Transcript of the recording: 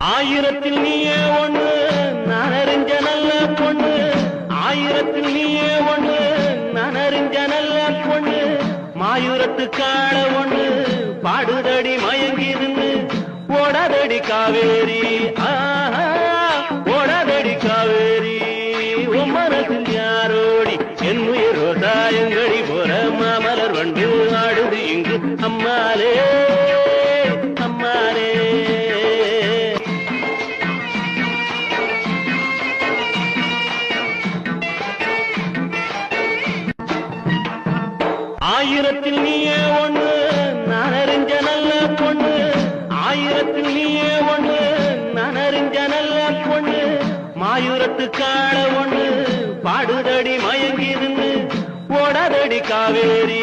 ஆயிரத்தில் நீயே ஒண்ணு நான் அறிஞ்ச நல்ல பொண்ணு ஆயிரத்தில் நீயே ஒண்ணு நான் அறிஞ்ச நல்ல பொண்ணு மாயூரத்து காள ஒண்ணு பாடுதடி மயங்கிருந்து ஓடாதடி காவேரி ஓடாதடி காவேரி உன் மனசில் யாரோடி என் உயிர் ரோசாயங்கடி போற மாமலர் வண்டு ஆடுது இங்கு அம்மாலே அம்மாலே ஆயிரத்தில் நீயே ஒண்ணு நான் அறிஞ்ச நல்ல பொண்ணு ஆயிரத்தில் நீயே ஒண்ணு நான் அறிஞ்ச நல்ல பொண்ணு மாயூரத்து காள ஒண்ணு பாடுதடி மயங்கிருந்து ஓடாதடி காவேரி